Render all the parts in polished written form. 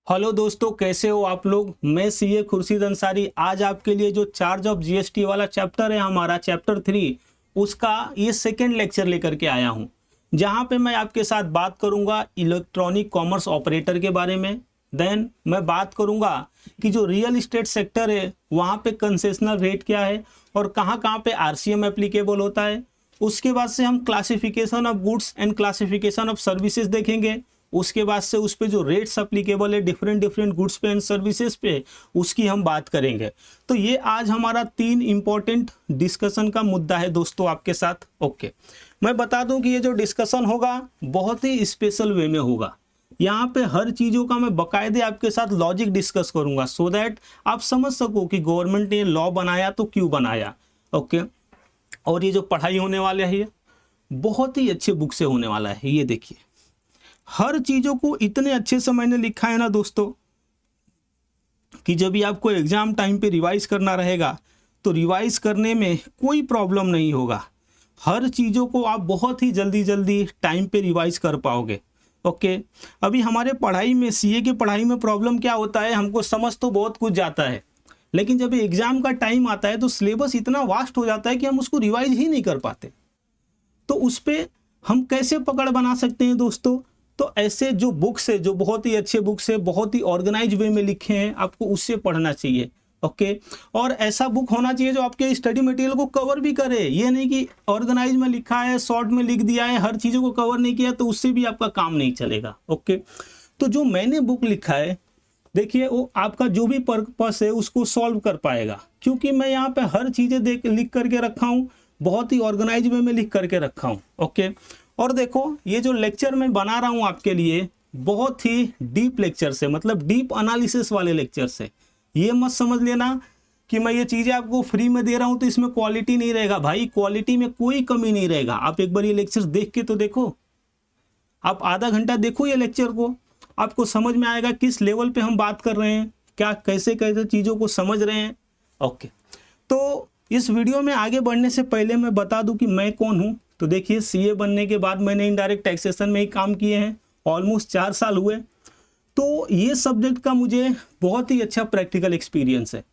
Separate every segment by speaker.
Speaker 1: Hello दोस्तों, कैसे हो आप लोग। मैं सीए खुर्शीद अंसारी आज आपके लिए जो चार्ज ऑफ जीएसटी वाला चैप्टर है हमारा चैप्टर 3 उसका ये सेकेंड लेक्चर लेकर के आया हूँ, जहाँ पे मैं आपके साथ बात करूँगा इलेक्ट्रॉनिक कॉमर्स ऑपरेटर के बारे में। देन मैं बात करूँगा कि जो रियल इस्टेट सेक्टर है वहाँ पे कंसेशनल रेट क्या है और कहाँ कहाँ पे आरसीएम एप्लीकेबल होता है। उसके बाद से हम classification of goods and classification of services देखेंगे। उसके बाद से उस पे जो रेट्स अप्लीकेबल है डिफरेंट गुड्स पे एंड सर्विसेज पे उसकी हम बात करेंगे। तो ये आज हमारा 3 इंपॉर्टेंट डिस्कशन का मुद्दा है दोस्तों आपके साथ। ओके, मैं बता दूं कि ये जो डिस्कशन होगा बहुत ही स्पेशल वे में होगा। यहाँ पे हर चीज़ों का मैं बाकायदे आपके साथ लॉजिक डिस्कस करूंगा सो दैट आप समझ सको कि गवर्नमेंट ने लॉ बनाया तो क्यों बनाया। ओके, और ये जो पढ़ाई होने वाला है ये बहुत ही अच्छे बुक से होने वाला है। ये देखिए, हर चीज़ों को इतने अच्छे से मैंने लिखा है ना दोस्तों कि जब भी आपको एग्ज़ाम टाइम पे रिवाइज करना रहेगा तो रिवाइज करने में कोई प्रॉब्लम नहीं होगा। हर चीज़ों को आप बहुत ही जल्दी टाइम पे रिवाइज कर पाओगे। ओके, अभी हमारे पढ़ाई में सीए की पढ़ाई में प्रॉब्लम क्या होता है, हमको समझ तो बहुत कुछ जाता है लेकिन जब एग्ज़ाम का टाइम आता है तो सिलेबस इतना वास्ट हो जाता है कि हम उसको रिवाइज ही नहीं कर पाते। तो उस पर हम कैसे पकड़ बना सकते हैं दोस्तों। तो ऐसे जो बुक्स है, जो बहुत ही अच्छे बुक्स है, बहुत ही ऑर्गेनाइज वे में लिखे हैं, आपको उससे पढ़ना चाहिए। ओके, और ऐसा बुक होना चाहिए जो आपके स्टडी मटेरियल को कवर भी करे। ये नहीं कि ऑर्गेनाइज में लिखा है, शॉर्ट में लिख दिया है, हर चीज़ों को कवर नहीं किया तो उससे भी आपका काम नहीं चलेगा। ओके, तो जो मैंने बुक लिखा है देखिए वो आपका जो भी पर्पस है उसको सॉल्व कर पाएगा, क्योंकि मैं यहाँ पे हर चीज़ें लिख करके रखा हूँ, बहुत ही ऑर्गेनाइज वे में लिख करके रखा हूँ। ओके, और देखो ये जो लेक्चर मैं बना रहा हूँ आपके लिए बहुत ही डीप लेक्चर से, मतलब डीप एनालिसिस वाले लेक्चर से। ये मत समझ लेना कि मैं ये चीज़ें आपको फ्री में दे रहा हूँ तो इसमें क्वालिटी नहीं रहेगा। भाई क्वालिटी में कोई कमी नहीं रहेगा। आप एक बार ये लेक्चर देख के तो देखो, आप आधा घंटा देखो ये लेक्चर को, आपको समझ में आएगा किस लेवल पे हम बात कर रहे हैं, क्या कैसे कैसे चीज़ों को समझ रहे हैं। ओके, तो इस वीडियो में आगे बढ़ने से पहले मैं बता दूं कि मैं कौन हूं। तो देखिए, सीए बनने के बाद मैंने इनडायरेक्ट टैक्सेशन में ही काम किए हैं, ऑलमोस्ट 4 साल हुए। तो ये सब्जेक्ट का मुझे बहुत ही अच्छा प्रैक्टिकल एक्सपीरियंस है।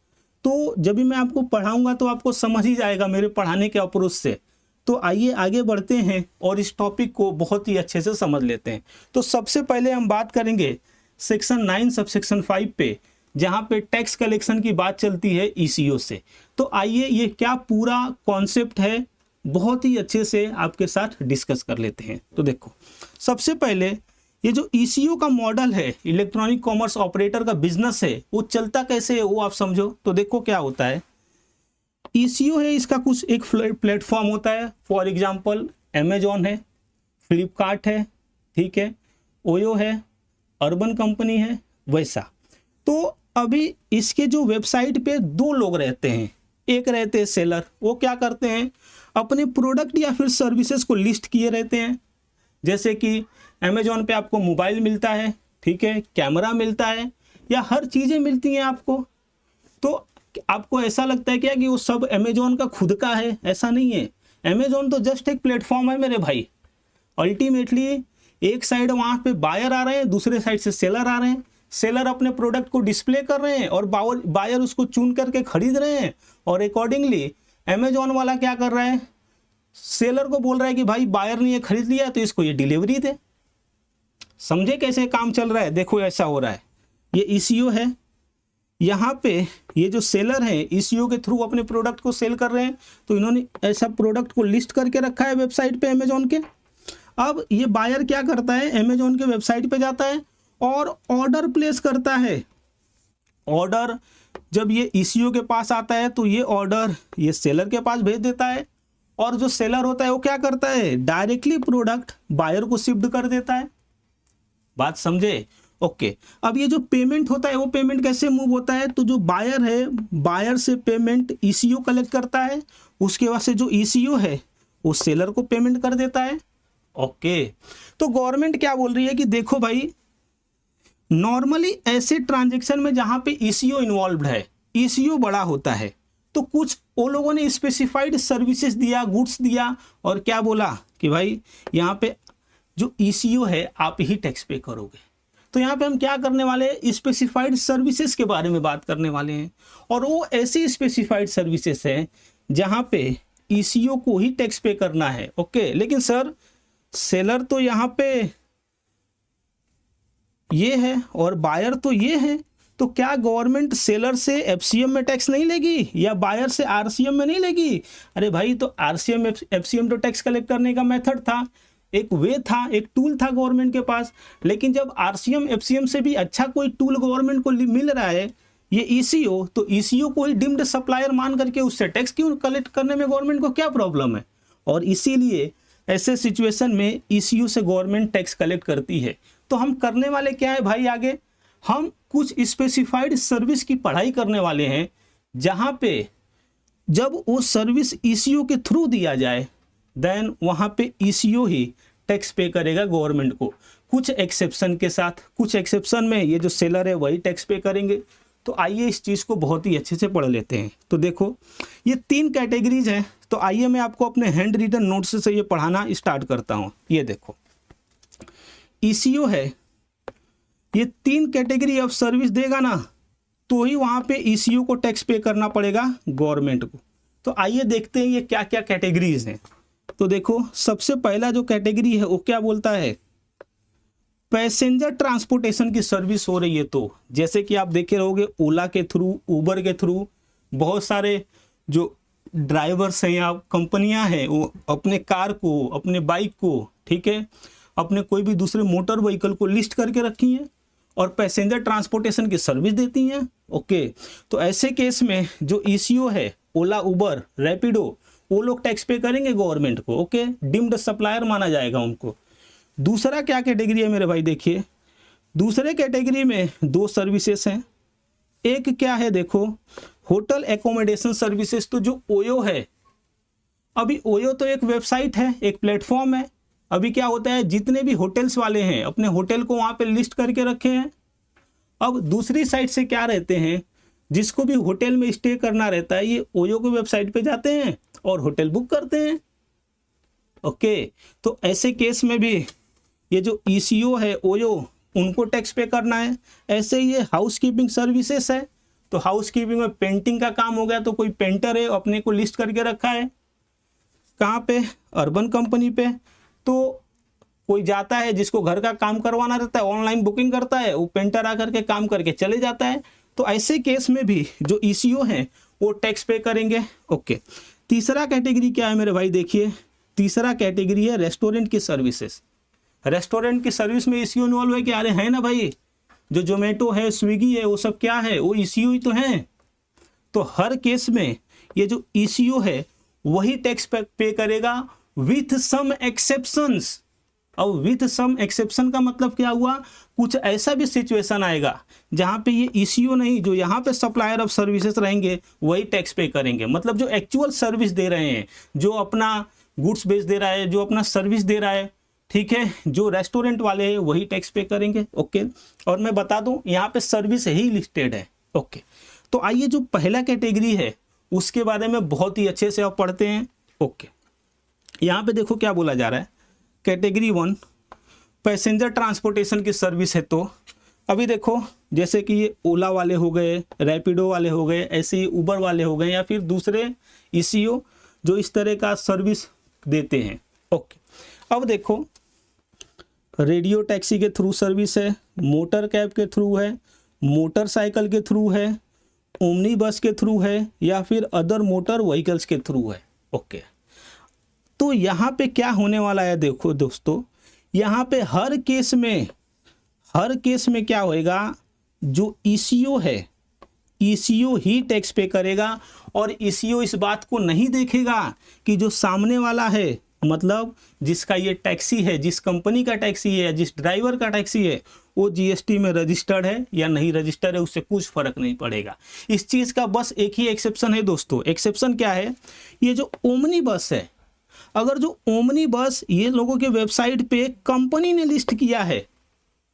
Speaker 1: तो जब भी मैं आपको पढ़ाऊंगा तो आपको समझ ही जाएगा मेरे पढ़ाने के अप्रोच से। तो आइए आगे बढ़ते हैं और इस टॉपिक को बहुत ही अच्छे से समझ लेते हैं। तो सबसे पहले हम बात करेंगे सेक्शन 9 सबसेक्शन 5 पे, जहाँ पे टैक्स कलेक्शन की बात चलती है ईसीओ से। तो आइए ये क्या पूरा कॉन्सेप्ट है बहुत ही अच्छे से आपके साथ डिस्कस कर लेते हैं। तो देखो, सबसे पहले ये जो ईसीओ का मॉडल है, इलेक्ट्रॉनिक कॉमर्स ऑपरेटर का बिजनेस है, वो चलता कैसे है वो आप समझो। तो देखो क्या होता है, ईसीओ है, इसका कुछ एक प्लेटफॉर्म होता है। फॉर एग्जांपल अमेजॉन है, फ्लिपकार्ट है, ठीक है, ओयो है, अर्बन कंपनी है, वैसा। तो अभी इसके जो वेबसाइट पे 2 लोग रहते हैं। एक रहते हैं सेलर, वो क्या करते हैं अपने प्रोडक्ट या फिर सर्विसेज को लिस्ट किए रहते हैं। जैसे कि अमेजॉन पे आपको मोबाइल मिलता है, ठीक है, कैमरा मिलता है, या हर चीज़ें मिलती हैं आपको। तो आपको ऐसा लगता है क्या कि वो सब अमेजॉन का खुद का है? ऐसा नहीं है। अमेजॉन तो जस्ट एक प्लेटफॉर्म है मेरे भाई। अल्टीमेटली एक साइड वहाँ पे बायर आ रहे हैं, दूसरे साइड से सेलर आ रहे हैं। सेलर अपने प्रोडक्ट को डिस्प्ले कर रहे हैं और बायर उसको चुन करके खरीद रहे हैं, और अकॉर्डिंगली अमेजॉन वाला क्या कर रहा है, सेलर को बोल रहा है कि भाई बायर ने ये खरीद लिया तो इसको ये डिलीवरी दे। समझे कैसे काम चल रहा है? देखो ऐसा हो रहा है। ये ईसीओ है, यहाँ पे ये जो सेलर है ईसीओ के थ्रू अपने प्रोडक्ट को सेल कर रहे हैं। तो इन्होंने ऐसा प्रोडक्ट को लिस्ट करके रखा है वेबसाइट पे अमेजॉन के। अब ये बायर क्या करता है, अमेजॉन के वेबसाइट पे जाता है और ऑर्डर प्लेस करता है। ऑर्डर जब ये ईसीओ के पास आता है तो ये ऑर्डर ये सेलर के पास भेज देता है, और जो सेलर होता है वो क्या करता है, डायरेक्टली प्रोडक्ट बायर को शिफ्ट कर देता है। बात समझे? ओके, अब ये जो पेमेंट होता है वो पेमेंट कैसे मूव होता है, तो जो बायर है, बायर से पेमेंट ईसीओ कलेक्ट करता है, उसके बाद से जो ईसीओ है वो सेलर को पेमेंट कर देता है। ओके, तो गवर्नमेंट क्या बोल रही है कि देखो भाई, नॉर्मली ऐसे ट्रांजैक्शन में जहां पे ईसीओ इन्वॉल्व है, ईसीओ बड़ा होता है, तो कुछ वो लोगों ने स्पेसिफाइड सर्विसेज दिया, गुड्स दिया, और क्या बोला कि भाई यहाँ पे जो ईसीओ है आप ही टैक्स पे करोगे। तो यहाँ पे हम क्या करने वाले हैं, स्पेसिफाइड सर्विसेज के बारे में बात करने वाले हैं। और वो ऐसी स्पेसिफाइड सर्विसेज हैं जहाँ पे ईसीओ को ही टैक्स पे करना है। ओके, लेकिन सर सेलर तो यहाँ पे ये है और बायर तो ये है, तो क्या गवर्नमेंट सेलर से एफसीएम में टैक्स नहीं लेगी या बायर से आरसीएम में नहीं लेगी? अरे भाई, तो आरसीएम एफसीएम तो टैक्स कलेक्ट करने का मेथड था, एक वे था, एक टूल था गवर्नमेंट के पास। लेकिन जब आरसीएम एफसीएम से भी अच्छा कोई टूल गवर्नमेंट को मिल रहा है ये ईसीओ, तो ईसीओ को ही डिम्ड सप्लायर मान करके उससे टैक्स क्यों कलेक्ट करने में गवर्नमेंट को क्या प्रॉब्लम है? और इसीलिए ऐसे सिचुएशन में ईसीओ से गवर्नमेंट टैक्स कलेक्ट करती है। तो हम करने वाले क्या है भाई, आगे हम कुछ स्पेसिफाइड सर्विस की पढ़ाई करने वाले हैं जहां पे जब वो सर्विस ईसीओ के थ्रू दिया जाए देन वहां पे ईसीओ ही टैक्स पे करेगा गवर्नमेंट को, कुछ एक्सेप्शन के साथ। कुछ एक्सेप्शन में ये जो सेलर है वही टैक्स पे करेंगे। तो आइए इस चीज़ को बहुत ही अच्छे से पढ़ लेते हैं। तो देखो ये 3 कैटेगरीज हैं, तो आइए मैं आपको अपने हैंड रिटन नोट्स से ये पढ़ाना स्टार्ट करता हूँ। ये देखो ईसीओ है, ये 3 कैटेगरी ऑफ सर्विस देगा ना, तो ही वहाँ पे ईसीओ को टैक्स पे करना पड़ेगा गवर्नमेंट को। तो आइए देखते हैं ये क्या क्या कैटेगरीज हैं। तो देखो सबसे पहला जो कैटेगरी है वो क्या बोलता है, पैसेंजर ट्रांसपोर्टेशन की सर्विस हो रही है। तो जैसे कि आप देखे रहोगे ओला के थ्रू, उबर के थ्रू बहुत सारे जो ड्राइवर्स हैं या कंपनियां हैं वो अपने कार को, अपने बाइक को, ठीक है, अपने कोई भी दूसरे मोटर व्हीकल को लिस्ट करके रखी हैं और पैसेंजर ट्रांसपोर्टेशन की सर्विस देती हैं। ओके, तो ऐसे केस में जो ईसीओ है, ओला, उबर, रैपिडो, वो लोग टैक्स पे करेंगे गवर्नमेंट को। ओके, डिम्ड सप्लायर माना जाएगा उनको। दूसरा क्या कैटेगरी है मेरे भाई, देखिए दूसरे कैटेगरी में 2 सर्विसेज हैं। एक क्या है देखो, होटल एकोमोडेशन सर्विसेज। तो जो ओयो है, अभी ओयो तो एक वेबसाइट है, एक प्लेटफॉर्म है। अभी क्या होता है, जितने भी होटल्स वाले हैं अपने होटल को वहाँ पे लिस्ट करके रखे हैं। अब दूसरी साइड से क्या रहते हैं, जिसको भी होटल में स्टे करना रहता है ये ओयो की वेबसाइट पे जाते हैं और होटल बुक करते हैं। ओके, तो ऐसे केस में भी ये जो ईसीओ है ओयो, उनको टैक्स पे करना है। ऐसे ही ये हाउस कीपिंग सर्विसेज है, तो हाउस कीपिंग में पेंटिंग का काम हो गया, तो कोई पेंटर है अपने को लिस्ट करके रखा है कहाँ पे, अर्बन कंपनी पे। तो कोई जाता है जिसको घर का काम करवाना रहता है, ऑनलाइन बुकिंग करता है, वो पेंटर आकर के काम करके चले जाता है। तो ऐसे केस में भी जो ईसीओ हैं वो टैक्स पे करेंगे। ओके, तीसरा कैटेगरी क्या है मेरे भाई, देखिए तीसरा कैटेगरी है रेस्टोरेंट की सर्विसेज। रेस्टोरेंट की सर्विस में ईसीओ इन्वॉल्व है क्या? अरे है ना भाई, जो जोमेटो है, स्विगी है, वो सब क्या है, वो ईसीओ ही तो है। तो हर केस में ये जो ईसीओ है वही टैक्स पे करेगा विथ सम एक्सेप्शंस। अब विथ सम एक्सेप्शन का मतलब क्या हुआ, कुछ ऐसा भी सिचुएशन आएगा जहां पे ये ईसीओ नहीं, जो यहाँ पे सप्लायर ऑफ सर्विसेज रहेंगे वही टैक्स पे करेंगे। मतलब जो एक्चुअल सर्विस दे रहे हैं, जो अपना गुड्स बेच दे रहा है, जो अपना सर्विस दे रहा है, ठीक है, जो रेस्टोरेंट वाले हैं वही टैक्स पे करेंगे। ओके, और मैं बता दूं यहाँ पे सर्विस ही लिस्टेड है। ओके, तो आइए जो पहला कैटेगरी है उसके बारे में बहुत ही अच्छे से आप पढ़ते हैं। ओके, यहाँ पे देखो क्या बोला जा रहा है, कैटेगरी 1 पैसेंजर ट्रांसपोर्टेशन की सर्विस है। तो अभी देखो जैसे कि ये ओला वाले हो गए, रैपिडो वाले हो गए, ऐसे ही उबर वाले हो गए या फिर दूसरे ईसीओ जो इस तरह का सर्विस देते हैं। ओके, अब देखो रेडियो टैक्सी के थ्रू सर्विस है, मोटर कैब के थ्रू है, मोटरसाइकिल के थ्रू है, ओमनी बस के थ्रू है या फिर अदर मोटर व्हीकल्स के थ्रू है। ओके, तो यहाँ पे क्या होने वाला है, देखो दोस्तों यहाँ पे हर केस में क्या होएगा, जो ईसीओ है ईसीओ ही टैक्स पे करेगा। और ईसीओ इस बात को नहीं देखेगा कि जो सामने वाला है, मतलब जिसका ये टैक्सी है, जिस कंपनी का टैक्सी है, जिस ड्राइवर का टैक्सी है, वो जीएसटी में रजिस्टर्ड है या नहीं रजिस्टर्ड है, उससे कुछ फर्क नहीं पड़ेगा। इस चीज़ का बस एक ही एक्सेप्शन है दोस्तों। एक्सेप्शन क्या है, ये जो ओमनी बस है, अगर जो ओमनी बस ये लोगों के वेबसाइट पे कंपनी ने लिस्ट किया है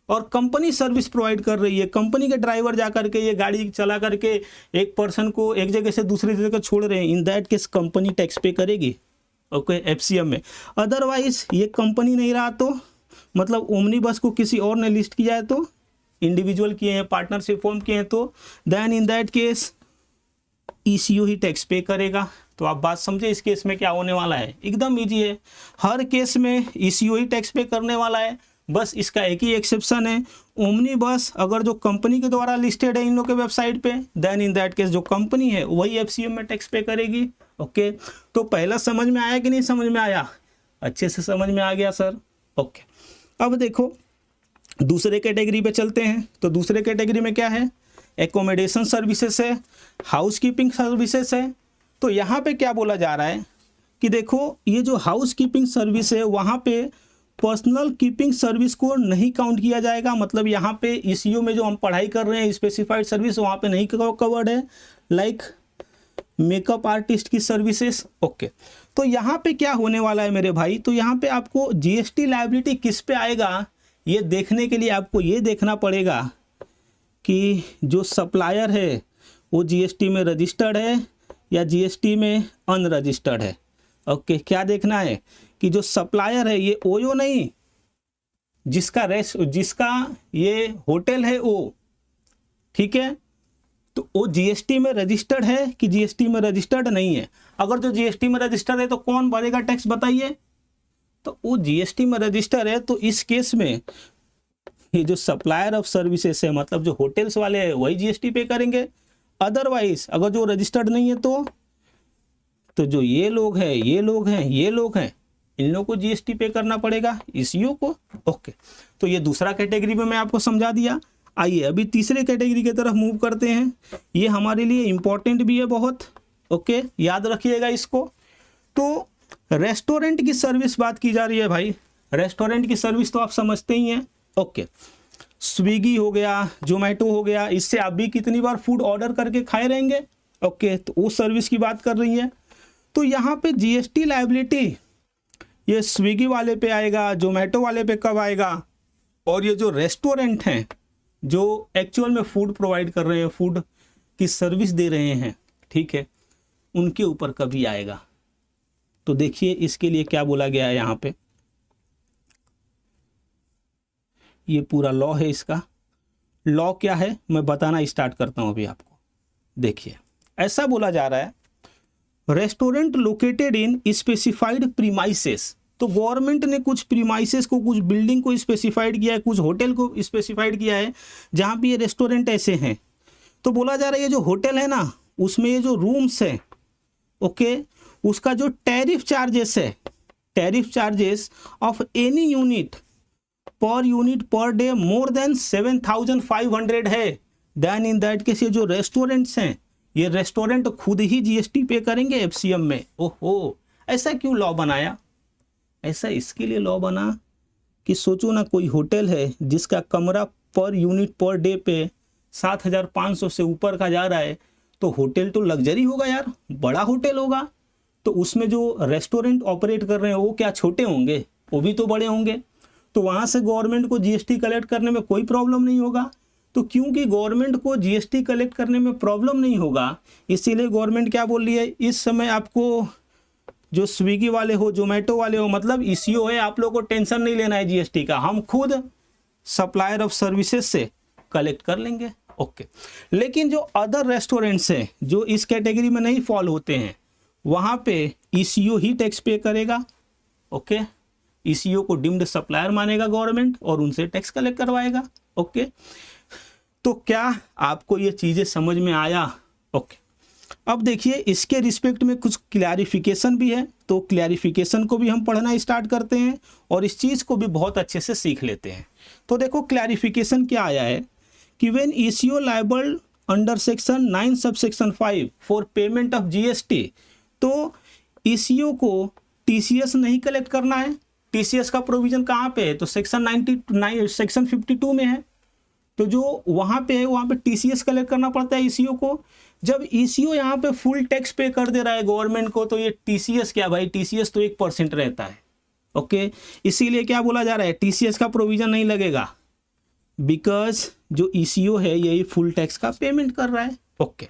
Speaker 1: और कंपनी सर्विस प्रोवाइड कर रही है, कंपनी के ड्राइवर जा करके ये गाड़ी चला करके एक पर्सन को एक जगह से दूसरी जगह छोड़ रहे हैं, इन दैट केस कंपनी टैक्स पे करेगी। ओके, एफसीएम में। अदरवाइज ये कंपनी नहीं रहा तो, मतलब ओमनी बस को किसी और ने लिस्ट किया है तो इंडिविजुअल किए हैं, पार्टनरशिप फॉर्म किए हैं, तो then in that case ECO ही टैक्स पे करेगा। तो आप बात समझे, इस केस में क्या होने वाला है, एकदम इजी है, हर केस में ईसीओ ही टैक्स पे करने वाला है। बस इसका एक ही एक्सेप्शन है, ओमनी बस अगर जो कंपनी के द्वारा लिस्टेड है इन लोग के वेबसाइट पे, देन इन दैट केस जो कंपनी है वही एफसीएम में टैक्स पे करेगी। ओके, तो पहला समझ में आया कि नहीं समझ में आया? अच्छे से समझ में आ गया सर। ओके, अब देखो दूसरे कैटेगरी पे चलते हैं। तो दूसरे कैटेगरी में क्या है, एकोमोडेशन सर्विसेज है, हाउस कीपिंग सर्विसेज है। तो यहाँ पे क्या बोला जा रहा है कि देखो ये जो हाउस कीपिंग सर्विस है वहाँ पे पर्सनल कीपिंग सर्विस को नहीं काउंट किया जाएगा। मतलब यहाँ पे ईसीओ में जो हम पढ़ाई कर रहे हैं स्पेसिफाइड सर्विस वहाँ पे नहीं कवर्ड है, लाइक मेकअप आर्टिस्ट की सर्विसेज। ओके, तो यहाँ पे क्या होने वाला है मेरे भाई, तो यहाँ पे आपको जीएसटी लायबिलिटी किस पे आएगा ये देखने के लिए आपको ये देखना पड़ेगा कि जो सप्लायर है वो जीएसटी में रजिस्टर्ड है या जीएसटी में अनरजिस्टर्ड है। ओके, क्या देखना है कि जो सप्लायर है ये ओयो नहीं, जिसका ये होटल है ओ, ठीक है, तो वो जीएसटी में रजिस्टर्ड है कि जीएसटी में रजिस्टर्ड नहीं है। अगर जो जीएसटी में रजिस्टर्ड है तो कौन भरेगा टैक्स बताइए, तो वो जीएसटी में रजिस्टर है, तो इस केस में ये जो सप्लायर ऑफ सर्विसेज है मतलब जो होटल्स वाले हैं वही जीएसटी पे करेंगे। अदरवाइज अगर जो रजिस्टर्ड नहीं है तो जो ये लोग हैं इन लोगों को जीएसटी पे करना पड़ेगा ईसीओ को। ओके, तो ये दूसरा कैटेगरी में मैं आपको समझा दिया। आइए अभी तीसरे कैटेगरी की तरफ मूव करते हैं, ये हमारे लिए इम्पोर्टेंट भी है बहुत। ओके, याद रखिएगा इसको। तो रेस्टोरेंट की सर्विस बात की जा रही है भाई, रेस्टोरेंट की सर्विस तो आप समझते ही हैं। ओके, स्विगी हो गया, जोमेटो हो गया, इससे आप भी कितनी बार फूड ऑर्डर करके खाए रहेंगे। ओके, तो उस सर्विस की बात कर रही है। तो यहाँ पे जीएसटी लायबिलिटी ये स्विगी वाले पे आएगा, जोमेटो वाले पे कब आएगा, और ये जो रेस्टोरेंट हैं जो एक्चुअल में फूड प्रोवाइड कर रहे हैं, फूड की सर्विस दे रहे हैं, ठीक है, उनके ऊपर कभी आएगा। तो देखिए इसके लिए क्या बोला गया है यहाँ पे, ये पूरा लॉ है, इसका लॉ क्या है मैं बताना स्टार्ट करता हूँ अभी आपको। देखिए ऐसा बोला जा रहा है, restaurant located in specified premises. तो गवर्नमेंट ने कुछ प्रीमाइसेस को, कुछ बिल्डिंग को स्पेसिफाइड किया है, कुछ होटल को स्पेसिफाइड किया है जहाँ पे ये रेस्टोरेंट ऐसे हैं। तो बोला जा रहा है ये जो होटल है ना उसमें ये जो रूम्स है, ओके, उसका जो टैरिफ चार्जेस है, tariff charges of any unit per day more than 7,500 है, देन इन दैट केस ये जो रेस्टोरेंट्स हैं ये रेस्टोरेंट खुद ही जीएसटी पे करेंगे एफसीएम में। ओहो, ऐसा क्यों लॉ बनाया? ऐसा इसके लिए लॉ बना कि सोचो ना कोई होटल है जिसका कमरा पर यूनिट पर डे पे 7,500 से ऊपर का जा रहा है, तो होटल तो लग्जरी होगा यार, बड़ा होटल होगा, तो उसमें जो रेस्टोरेंट ऑपरेट कर रहे हैं वो क्या छोटे होंगे, वो भी तो बड़े होंगे। तो वहाँ से गवर्नमेंट को जीएसटी कलेक्ट करने में कोई प्रॉब्लम नहीं होगा। तो क्योंकि गवर्नमेंट को जीएसटी कलेक्ट करने में प्रॉब्लम नहीं होगा, इसीलिए गवर्नमेंट क्या बोल रही है, इस समय आपको जो स्विगी वाले हो, जोमेटो वाले हो, मतलब ईसीओ है, आप लोगों को टेंशन नहीं लेना है जीएसटी का, हम खुद सप्लायर ऑफ सर्विसेज से कलेक्ट कर लेंगे। ओके, लेकिन जो अदर रेस्टोरेंट्स हैं जो इस कैटेगरी में नहीं फॉल होते हैं वहाँ पे ईसीओ ही टैक्स पे करेगा। ओके, ईसीओ को डिम्ड सप्लायर मानेगा गवर्नमेंट और उनसे टैक्स कलेक्ट करवाएगा। ओके, तो क्या आपको ये चीज़ें समझ में आया? ओके, अब देखिए इसके रिस्पेक्ट में कुछ क्लैरिफिकेशन भी है, तो क्लैरिफिकेशन को भी हम पढ़ना स्टार्ट करते हैं और इस चीज़ को भी बहुत अच्छे से सीख लेते हैं। तो देखो क्लैरिफिकेशन क्या आया है कि when eco liable under section 9 subsection 5 for payment of GST, तो ईसीओ को टीसीएस नहीं कलेक्ट करना है। टीसीएस का प्रोविजन कहाँ पे है, तो सेक्शन 52 में है। तो जो वहाँ पे है वहाँ पे टीसीएस कलेक्ट करना पड़ता है ईसीओ को। जब ईसीओ यहाँ पे फुल टैक्स पे कर दे रहा है गवर्नमेंट को, तो ये टीसीएस क्या भाई, टीसीएस तो 1% रहता है। ओके, इसीलिए क्या बोला जा रहा है, टीसीएस का प्रोविजन नहीं लगेगा, बिकॉज जो ईसीओ है यही फुल टैक्स का पेमेंट कर रहा है। ओके,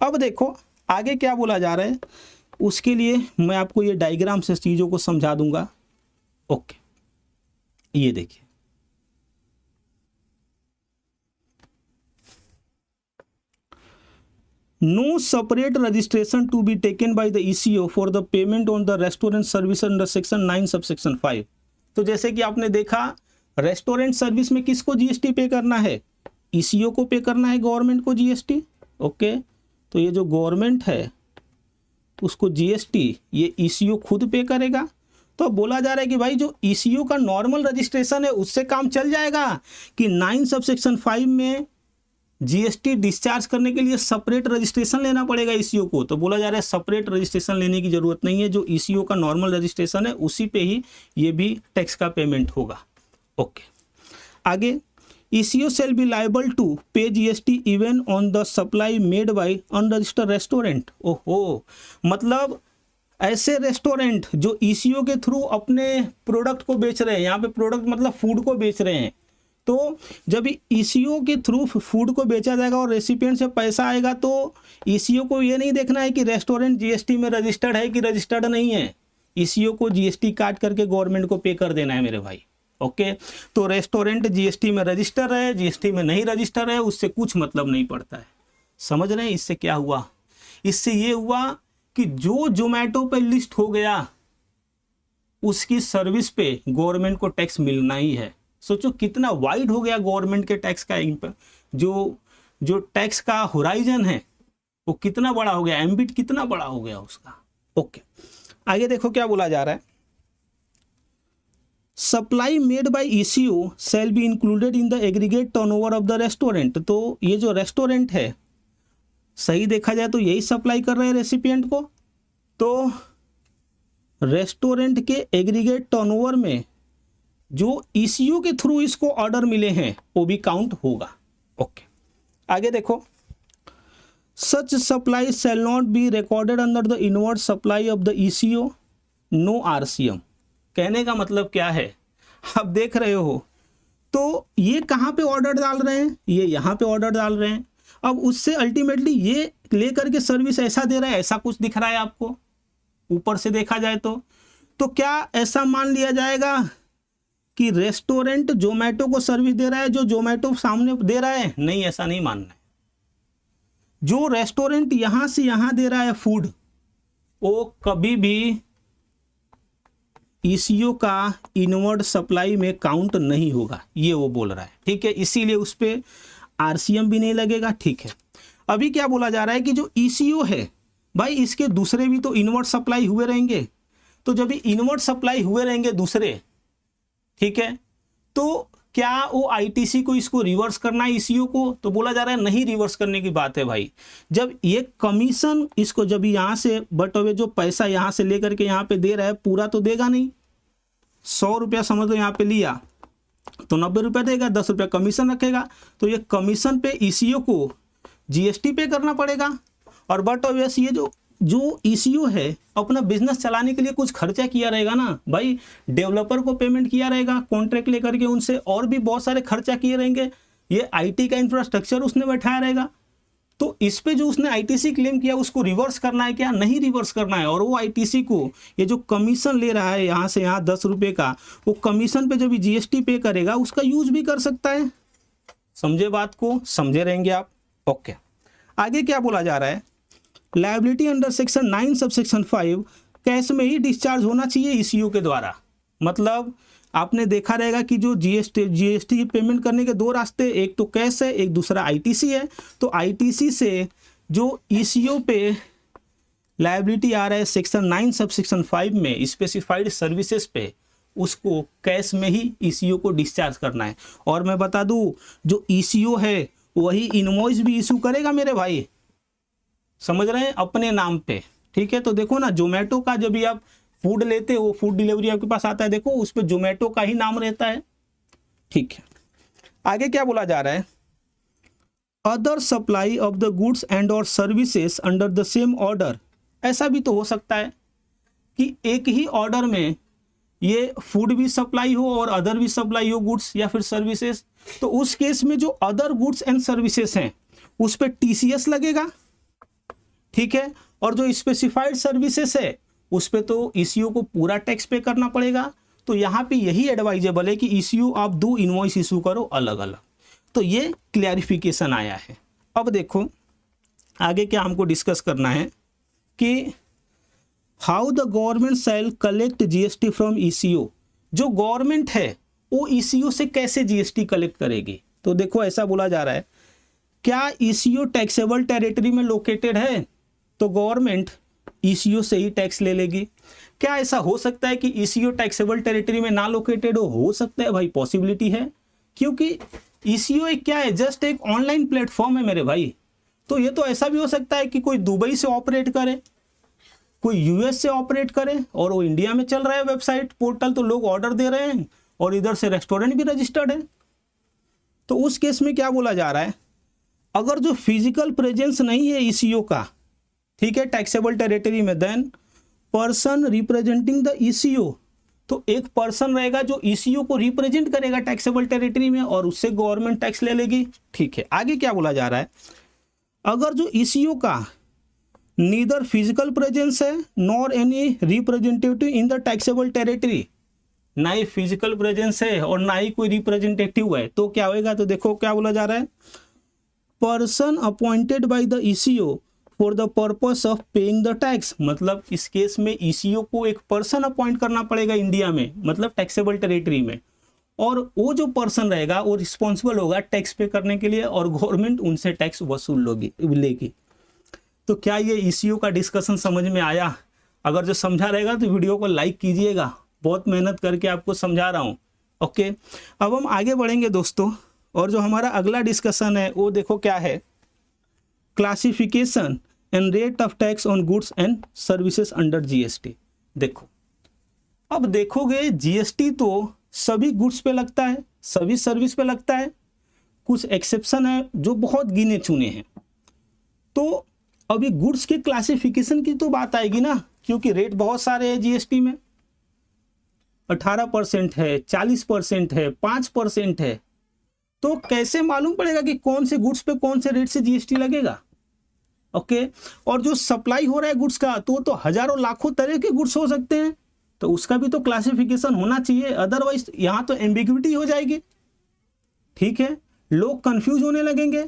Speaker 1: अब देखो आगे क्या बोला जा रहा है, उसके लिए मैं आपको ये डायग्राम से चीज़ों को समझा दूंगा। ओके, ये देखिए no separate registration to be taken by the ECO for the payment on the restaurant service under section 9 subsection 5। तो जैसे कि आपने देखा रेस्टोरेंट सर्विस में किसको जीएसटी पे करना है, ईसीओ को पे करना है, गवर्नमेंट को जीएसटी। ओके, तो ये जो गवर्नमेंट है उसको जीएसटी ये ईसीओ खुद पे करेगा। तो बोला जा रहा है कि भाई जो ईसीओ का नॉर्मल रजिस्ट्रेशन है उससे काम चल जाएगा कि 9 सबसेक्शन 5 में जीएसटी डिस्चार्ज करने के लिए सेपरेट रजिस्ट्रेशन लेना पड़ेगा ईसीओ को। तो बोला जा रहा है सेपरेट रजिस्ट्रेशन लेने की जरूरत नहीं है, जो ईसीओ का नॉर्मल रजिस्ट्रेशन है उसी पे ही ये भी टैक्स का पेमेंट होगा। ओके, आगे ECO shall be liable to pay GST even on the supply made by unregistered restaurant. ओहो, मतलब ऐसे रेस्टोरेंट जो ईसीओ के थ्रू अपने प्रोडक्ट को बेच रहे हैं, यहाँ पे प्रोडक्ट मतलब फूड को बेच रहे हैं, तो जब ईसीओ के थ्रू फूड को बेचा जाएगा और रेसिपिएंट से पैसा आएगा तो ईसीओ को ये नहीं देखना है कि रेस्टोरेंट जीएसटी में रजिस्टर्ड है कि रजिस्टर्ड नहीं है, ईसीओ को जीएसटी काट करके गवर्नमेंट को पे कर देना है मेरे भाई। ओके, तो रेस्टोरेंट जीएसटी में रजिस्टर है, जीएसटी में नहीं रजिस्टर है, उससे कुछ मतलब नहीं पड़ता है। समझ रहे हैं? इससे क्या हुआ, इससे ये हुआ कि जो जोमेटो पे लिस्ट हो गया उसकी सर्विस पे गवर्नमेंट को टैक्स मिलना ही है। सोचो कितना वाइड हो गया गवर्नमेंट के टैक्स का जो टैक्स का होराइजन है वो कितना बड़ा हो गया, एम्बिट कितना बड़ा हो गया उसका। ओके, आगे देखो क्या बोला जा रहा है, supply made bye eco shall be included in the aggregate turnover of the restaurant. तो ये जो रेस्टोरेंट है सही देखा जाए तो यही सप्लाई कर रहे हैं रेसिपिएंट को, तो रेस्टोरेंट के एग्रीगेट टर्नओवर में जो ईसीओ के थ्रू इसको ऑर्डर मिले हैं वो भी काउंट होगा। ओके, आगे देखो, such supply shall not be recorded under the inward supply of the ECO, no RCM. कहने का मतलब क्या है, आप देख रहे हो तो ये कहाँ पे ऑर्डर डाल रहे हैं, ये यहाँ पे ऑर्डर डाल रहे हैं, अब उससे अल्टीमेटली ये लेकर के सर्विस ऐसा दे रहा है, ऐसा कुछ दिख रहा है आपको ऊपर से देखा जाए तो क्या ऐसा मान लिया जाएगा कि रेस्टोरेंट जोमेटो को सर्विस दे रहा है जो जोमेटो सामने दे रहा है? नहीं, ऐसा नहीं मानना है। जो रेस्टोरेंट यहां से यहां दे रहा है फूड वो कभी भी ईसीओ का इनवर्ड सप्लाई में काउंट नहीं होगा, ये वो बोल रहा है। ठीक है, इसीलिए उस पर आरसीएम भी नहीं लगेगा। ठीक है, अभी क्या बोला जा रहा है कि जो ईसीओ है भाई इसके दूसरे भी तो इनवर्ड सप्लाई हुए रहेंगे, तो जब भी इनवर्ड सप्लाई हुए रहेंगे दूसरे, ठीक है, तो क्या वो आईटीसी को इसको रिवर्स करना है ईसीओ को? तो बोला जा रहा है नहीं, रिवर्स करने की बात है भाई। जब ये कमीशन इसको जब यहाँ से बट अवे जो पैसा यहाँ से लेकर के यहाँ पे दे रहा है पूरा तो देगा नहीं, 100 रुपया समझ लो यहाँ पे लिया तो 90 रुपया देगा, 10 रुपया कमीशन रखेगा, तो ये कमीशन पे ईसीओ को जीएसटी पे करना पड़ेगा। और बट ऑब्वियस ये जो ईसीओ है अपना बिजनेस चलाने के लिए कुछ खर्चा किया रहेगा ना भाई, डेवलपर को पेमेंट किया रहेगा कॉन्ट्रैक्ट लेकर के उनसे, और भी बहुत सारे खर्चा किए रहेंगे, ये आईटी का इंफ्रास्ट्रक्चर उसने बैठाया रहेगा, तो इस पे जो उसने आईटीसी क्लेम किया उसको रिवर्स करना है क्या? नहीं रिवर्स करना है। और वो आईटीसी को ये जो कमीशन ले रहा है यहाँ से यहाँ 10 रुपये का, वो कमीशन पे जब जीएसटी पे करेगा उसका यूज भी कर सकता है। समझे बात को? समझे रहेंगे आप। ओके, आगे क्या बोला जा रहा है, liability under section 9 subsection 5 cash में ही डिस्चार्ज होना चाहिए ईसीओ के द्वारा। मतलब आपने देखा रहेगा कि जो जीएसटी की पेमेंट करने के दो रास्ते, एक तो कैश है, एक दूसरा आईटीसी है। तो आईटीसी से जो ईसीओ पे लायबिलिटी आ रहा है सेक्शन 9 सबसेक्शन 5 में स्पेसिफाइड सर्विसेज पे, उसको कैश में ही ईसीओ को डिस्चार्ज करना है। और मैं बता दूं जो ईसीओ है वही इनवॉइस भी इशू करेगा मेरे भाई, समझ रहे हैं, अपने नाम पे। ठीक है, तो देखो ना जोमेटो का जब भी आप फूड लेते हो, फूड डिलीवरी आपके पास आता है, देखो उस पर जोमेटो का ही नाम रहता है। ठीक है, आगे क्या बोला जा रहा है, other supply of the goods and और services under the same order. ऐसा भी तो हो सकता है कि एक ही ऑर्डर में ये फूड भी सप्लाई हो और अदर भी सप्लाई हो, गुड्स या फिर सर्विसेज। तो उस केस में जो अदर गुड्स एंड सर्विसेज हैं उस पर टीसीएस लगेगा। ठीक है, और जो स्पेसिफाइड सर्विसेज है उस पे तो ईसीओ को पूरा टैक्स पे करना पड़ेगा। तो यहाँ पे यही एडवाइजेबल है कि ईसीओ आप दो इनवॉइस इशू करो अलग अलग। तो ये क्लैरिफिकेशन आया है। अब देखो आगे क्या हमको डिस्कस करना है कि how the government shell collect GST from eco. जो गवर्नमेंट है वो ईसीओ से कैसे जीएसटी कलेक्ट करेगी। तो देखो ऐसा बोला जा रहा है, क्या ईसीओ टैक्सेबल टेरिटरी में लोकेटेड है तो गवर्नमेंट ईसीओ से ही टैक्स ले लेगी। क्या ऐसा हो सकता है कि ईसीओ टैक्सेबल टेरिटरी में ना लोकेटेड हो सकता है भाई, पॉसिबिलिटी है, क्योंकि ईसीओ एक क्या है, जस्ट एक ऑनलाइन प्लेटफॉर्म है मेरे भाई। तो ये तो ऐसा भी हो सकता है कि कोई दुबई से ऑपरेट करे, कोई यूएस से ऑपरेट करे और वो इंडिया में चल रहा है वेबसाइट पोर्टल, तो लोग ऑर्डर दे रहे हैं और इधर से रेस्टोरेंट भी रजिस्टर्ड है। तो उस केस में क्या बोला जा रहा है, अगर जो फिजिकल प्रेजेंस नहीं है ईसीओ का, ठीक है, टैक्सेबल टेरिटरी में, then person representing the ECO, तो एक पर्सन रहेगा जो ईसीओ को रिप्रेजेंट करेगा टैक्सेबल टेरिटरी में और उससे गवर्नमेंट टैक्स ले लेगी। ठीक है, आगे क्या बोला जा रहा है, अगर जो ईसीओ का नीदर फिजिकल प्रेजेंस है nor any representative in the taxable territory, ना ही फिजिकल प्रेजेंस है और ना ही कोई रिप्रेजेंटेटिव है, तो क्या होएगा, तो देखो क्या बोला जा रहा है, person appointed by the ECO for the purpose of paying the tax. मतलब इस केस में ईसीओ को एक पर्सन अपॉइंट करना पड़ेगा इंडिया में, मतलब टैक्सेबल टेरिटरी में, और वो जो पर्सन रहेगा वो रिस्पॉन्सिबल होगा टैक्स पे करने के लिए और गवर्नमेंट उनसे टैक्स वसूल लेगी। तो क्या ये ईसीओ का डिस्कशन समझ में आया? अगर जो समझा रहेगा तो वीडियो को लाइक कीजिएगा, बहुत मेहनत करके आपको समझा रहा हूँ। ओके, अब हम आगे बढ़ेंगे दोस्तों, और जो हमारा अगला डिस्कशन है वो देखो क्या है, classification and rate of tax on goods and services under GST. देखो, अब देखोगे जीएसटी तो सभी गुड्स पे लगता है, सभी सर्विस पे लगता है, कुछ एक्सेप्शन है जो बहुत गिने चुने हैं। तो अभी गुड्स के क्लासिफिकेशन की तो बात आएगी ना, क्योंकि रेट बहुत सारे हैं जीएसटी में, 18% है, 40% है, 5% है। तो कैसे मालूम पड़ेगा कि कौन से गुड्स पे कौन से रेट से जीएसटी लगेगा? ओके, और जो सप्लाई हो रहा है गुड्स का तो हजारों लाखों तरह के गुड्स हो सकते हैं, तो उसका भी तो क्लासिफिकेशन होना चाहिए, अदरवाइज यहाँ तो एम्बिग्विटी हो जाएगी। ठीक है, लोग कंफ्यूज होने लगेंगे,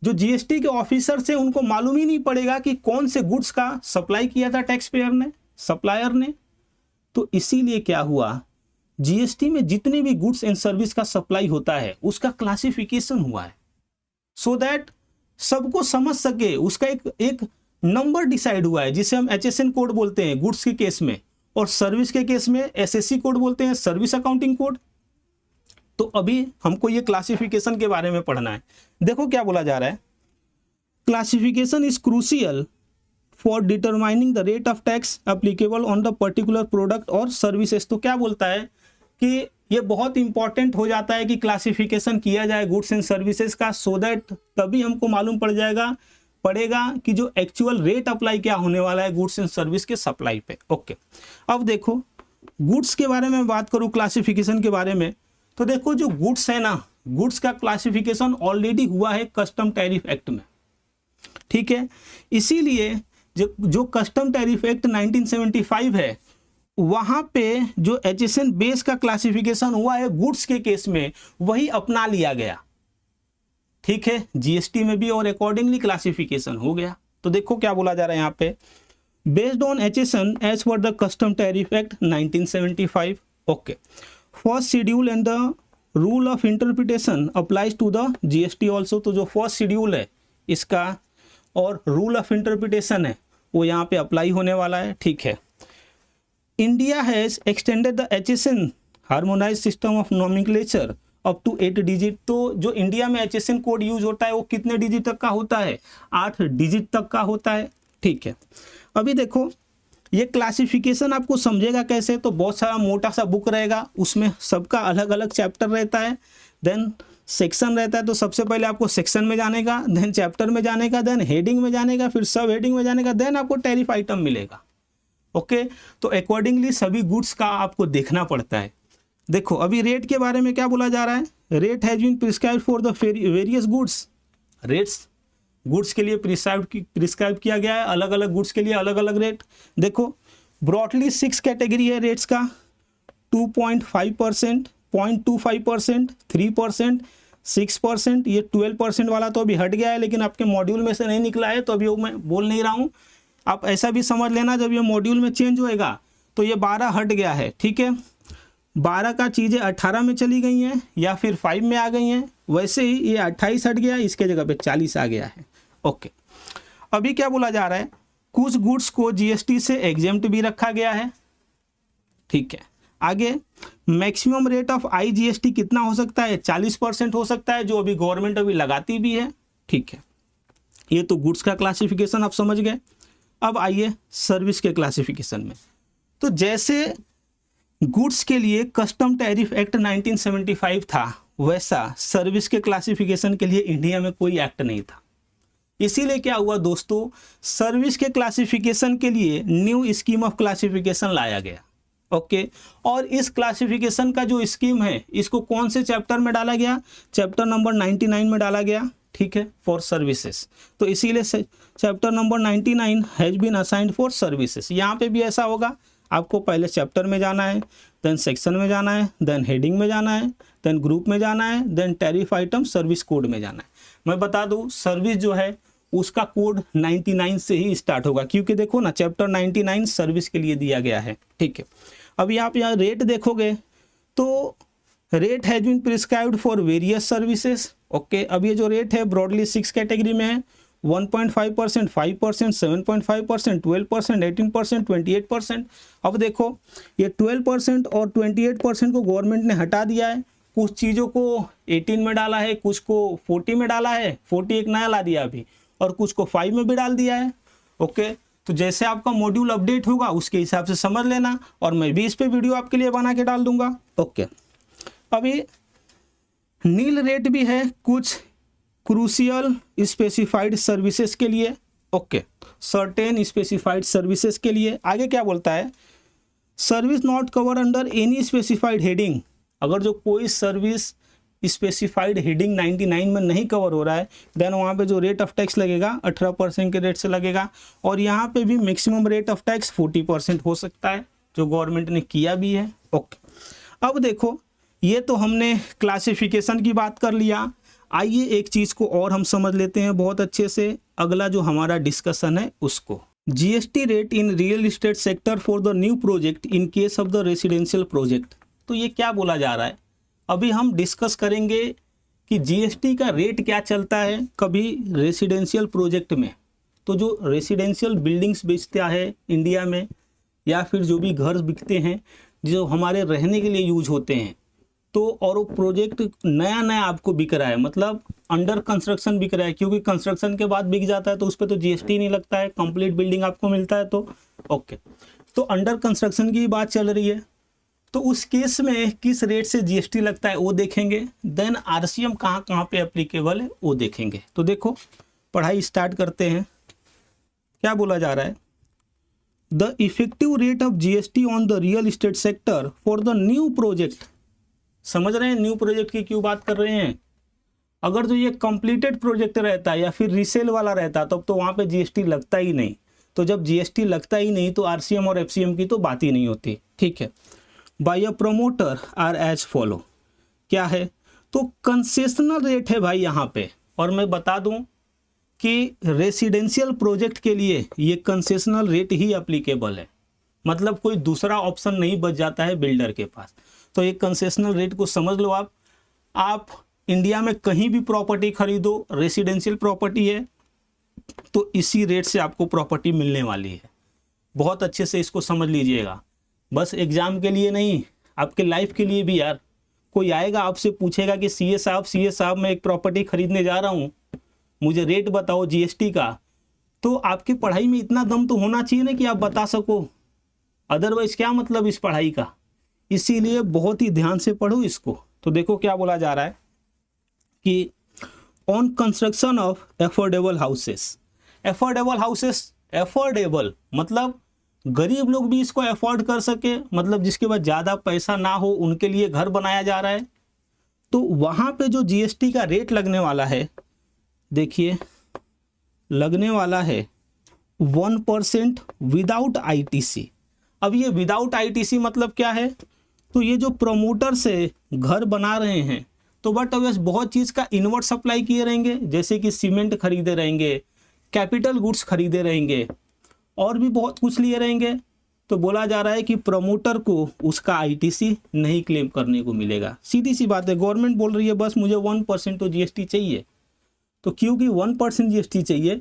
Speaker 1: जो जीएसटी के ऑफिसर से उनको मालूम ही नहीं पड़ेगा कि कौन से गुड्स का सप्लाई किया था टैक्स पेयर ने, सप्लायर ने। तो इसीलिए क्या हुआ, जीएसटी में जितने भी गुड्स एंड सर्विस का सप्लाई होता है उसका क्लासिफिकेशन हुआ है, सो दैट सबको समझ सके, उसका एक नंबर डिसाइड हुआ है जिसे हम HSN कोड बोलते हैं गुड्स के केस में, और सर्विस के केस में SSC कोड बोलते हैं, सर्विस अकाउंटिंग कोड। तो अभी हमको ये क्लासिफिकेशन के बारे में पढ़ना है। देखो क्या बोला जा रहा है, classification is crucial for determining the rate of tax applicable on the particular product और सर्विसेज। तो क्या बोलता है कि ये बहुत इंपॉर्टेंट हो जाता है कि क्लासिफिकेशन किया जाए गुड्स एंड सर्विसेज का, सो दैट तभी हमको मालूम पड़ेगा कि जो एक्चुअल रेट अप्लाई क्या होने वाला है गुड्स एंड सर्विस के सप्लाई पे। ओके, अब देखो गुड्स के बारे में बात करूँ, क्लासिफिकेशन के बारे में, तो देखो जो गुड्स है ना, गुड्स का क्लासिफिकेशन ऑलरेडी हुआ है कस्टम टैरिफ एक्ट में। ठीक है, इसीलिए जो कस्टम टैरिफ एक्ट 1975 है, वहां पे जो HSN बेस का क्लासिफिकेशन हुआ है गुड्स के केस में, वही अपना लिया गया। ठीक है, जीएसटी में भी और अकॉर्डिंगली क्लासिफिकेशन हो गया। तो देखो क्या बोला जा रहा है यहाँ पे, based on HSN as per the custom tariff act 1975। Okay, first schedule and the rule of interpretation applies to the GST also. तो जो फर्स्ट शेड्यूल है इसका और रूल ऑफ इंटरप्रिटेशन है वो यहाँ पे अप्लाई होने वाला है। ठीक है, India has extended the HSN harmonise system of nomenclature up to 8 digit. तो जो इंडिया में HSN कोड यूज होता है वो कितने डिजिट तक का होता है? 8 डिजिट तक का होता है। ठीक है, अभी देखो ये क्लासिफिकेशन आपको समझेगा कैसे, तो बहुत सारा मोटा सा बुक रहेगा, उसमें सबका अलग अलग चैप्टर रहता है, देन सेक्शन रहता है। तो सबसे पहले आपको सेक्शन में जाने का, देन चैप्टर में जाने का, देन हेडिंग में जाने का, फिर सब हेडिंग में जाने का, देन आपको टैरिफ आइटम मिलेगा। ओके, तो अकॉर्डिंगली सभी गुड्स का आपको देखना पड़ता है। देखो अभी रेट के बारे में क्या बोला जा रहा है, rate has been prescribed for the various goods. Rates goods के लिए प्रिस्क्राइब किया गया है, अलग अलग गुड्स के लिए अलग अलग रेट। देखो ब्रॉडली 6 कैटेगरी है रेट्स का, 2.5%, 0.25%, 3%, 6%, ये 12% वाला तो अभी हट गया है, लेकिन आपके मॉड्यूल में से नहीं निकला है तो अभी वो मैं बोल नहीं रहा हूँ। आप ऐसा भी समझ लेना जब ये मॉड्यूल में चेंज होएगा तो ये 12 हट गया है, ठीक है। 12 का चीज़ें 18 में चली गई हैं या फिर 5 में आ गई हैं, वैसे ही ये 28 हट गया, इसके जगह पे 40 आ गया है। ओके, अभी क्या बोला जा रहा है, कुछ गुड्स को जीएसटी से एग्जेम्प्ट भी रखा गया है, ठीक है। आगे मैक्सिमम रेट ऑफ आईजीएसटी कितना हो सकता है, 40% हो सकता है, जो अभी गवर्नमेंट अभी लगाती भी है, ठीक है। ये तो गुड्स का क्लासिफिकेशन आप समझ गए। अब आइए सर्विस के क्लासिफिकेशन में। तो जैसे गुड्स के लिए कस्टम टैरिफ एक्ट 1975 था, वैसा सर्विस के क्लासिफिकेशन के लिए इंडिया में कोई एक्ट नहीं था। इसीलिए क्या हुआ दोस्तों, सर्विस के क्लासिफिकेशन के लिए न्यू स्कीम ऑफ क्लासिफिकेशन लाया गया। ओके, और इस क्लासिफिकेशन का जो स्कीम है, इसको कौन से चैप्टर में डाला गया, चैप्टर नंबर 99 में डाला गया, ठीक है, फॉर सर्विसेज। तो इसीलिए chapter number 99 has been assigned for services. यहाँ पे भी ऐसा होगा, आपको पहले चैप्टर में जाना है, देन सेक्शन में जाना है, देन हेडिंग में जाना है, देन ग्रुप में जाना है, then tariff item service code में जाना है। मैं बता दूं, सर्विस जो है उसका कोड 99 से ही स्टार्ट होगा, क्योंकि देखो ना, चैप्टर 99 सर्विस के लिए दिया गया है, ठीक है। अभी आप यहाँ रेट देखोगे तो rate has been prescribed for various services. Okay, अब ये जो रेट है ब्रॉडली 6 कैटेगरी में है, 1.5%, 5%, 7.5%, 12%, 18%, 28%। अब देखो ये 12% और 28% को गवर्नमेंट ने हटा दिया है, कुछ चीज़ों को 18 में डाला है, कुछ को 40 में डाला है, 40 एक नया ला दिया अभी, और कुछ को 5 में भी डाल दिया है। ओके, तो जैसे आपका मॉड्यूल अपडेट होगा उसके हिसाब से समझ लेना, और मैं भी इस पे वीडियो आपके लिए बना के डाल दूंगा। ओके, अभी नील रेट भी है कुछ क्रूशियल स्पेसिफाइड सर्विसेज के लिए। ओके, सर्टेन स्पेसिफाइड सर्विसेज के लिए। आगे क्या बोलता है, service not cover under any specified heading. अगर जो कोई सर्विस स्पेसिफाइड हेडिंग 99 में नहीं कवर हो रहा है, देन वहाँ पे जो रेट ऑफ टैक्स लगेगा 18% के रेट से लगेगा, और यहाँ पे भी मैक्सिमम रेट ऑफ टैक्स 40% हो सकता है, जो गवर्नमेंट ने किया भी है। ओके, अब देखो ये तो हमने क्लासिफिकेशन की बात कर लिया। आइए एक चीज़ को और हम समझ लेते हैं बहुत अच्छे से, अगला जो हमारा डिस्कशन है उसको। GST rate in real estate sector for the new project in case of the residential project. तो ये क्या बोला जा रहा है, अभी हम डिस्कस करेंगे कि जीएसटी का रेट क्या चलता है कभी रेसिडेंशियल प्रोजेक्ट में। तो जो रेसिडेंशियल बिल्डिंग्स बेचता है इंडिया में, या फिर जो भी घर बिकते हैं जो हमारे रहने के लिए यूज होते हैं, तो और वो प्रोजेक्ट नया नया आपको बिक रहा है, मतलब अंडर कंस्ट्रक्शन बिक रहा है, क्योंकि कंस्ट्रक्शन के बाद बिक जाता है तो उस पर तो जीएसटी नहीं लगता है, कंप्लीट बिल्डिंग आपको मिलता है तो। ओके, तो अंडर कंस्ट्रक्शन की बात चल रही है, तो उस केस में किस रेट से जीएसटी लगता है वो देखेंगे, देन आरसीएम कहाँ कहाँ पे एप्लीकेबल है वो देखेंगे। तो देखो पढ़ाई स्टार्ट करते हैं। क्या बोला जा रहा है, the effective rate of GST on the real estate sector for the new project. समझ रहे हैं न्यू प्रोजेक्ट की क्यों बात कर रहे हैं। अगर जो ये कंप्लीटेड प्रोजेक्ट रहता है या फिर रीसेल वाला रहता तब तो वहाँ पे जीएसटी लगता ही नहीं। तो जब जीएसटी लगता ही नहीं तो आरसीएम और एफसीएम की तो बात ही नहीं होती, ठीक है। By a promoter are as follow. क्या है, तो कंसेशनल रेट है भाई यहाँ पे, और मैं बता दूं कि रेसिडेंशियल प्रोजेक्ट के लिए ये कंसेशनल रेट ही एप्लीकेबल है, मतलब कोई दूसरा ऑप्शन नहीं बच जाता है बिल्डर के पास। तो ये कंसेशनल रेट को समझ लो आप इंडिया में कहीं भी प्रॉपर्टी खरीदो, रेसिडेंशियल प्रॉपर्टी है तो इसी रेट से आपको प्रॉपर्टी मिलने वाली है। बहुत अच्छे से इसको समझ लीजिएगा, बस एग्जाम के लिए नहीं, आपके लाइफ के लिए भी यार। कोई आएगा आपसे पूछेगा कि सीए साहब मैं एक प्रॉपर्टी खरीदने जा रहा हूँ, मुझे रेट बताओ जीएसटी का, तो आपकी पढ़ाई में इतना दम तो होना चाहिए ना कि आप बता सको, अदरवाइज क्या मतलब इस पढ़ाई का। इसीलिए बहुत ही ध्यान से पढ़ो इसको। तो देखो क्या बोला जा रहा है कि on construction of affordable houses. Affordable houses, affordable मतलब गरीब लोग भी इसको अफोर्ड कर सके, मतलब जिसके पास ज़्यादा पैसा ना हो उनके लिए घर बनाया जा रहा है। तो वहाँ पे जो जीएसटी का रेट लगने वाला है, देखिए लगने वाला है 1% विदाउट आईटीसी। अब ये विदाउट आईटीसी मतलब क्या है, तो ये जो प्रमोटर से घर बना रहे हैं तो बट ऑब्वियस बहुत चीज़ का इनवर्ट सप्लाई किए रहेंगे, जैसे कि सीमेंट खरीदे रहेंगे, कैपिटल गुड्स खरीदे रहेंगे और भी बहुत कुछ लिए रहेंगे। तो बोला जा रहा है कि प्रमोटर को उसका आईटीसी नहीं क्लेम करने को मिलेगा। सीधी सी बात है, गवर्नमेंट बोल रही है बस मुझे 1% तो जीएसटी चाहिए। तो क्योंकि 1% जीएसटी चाहिए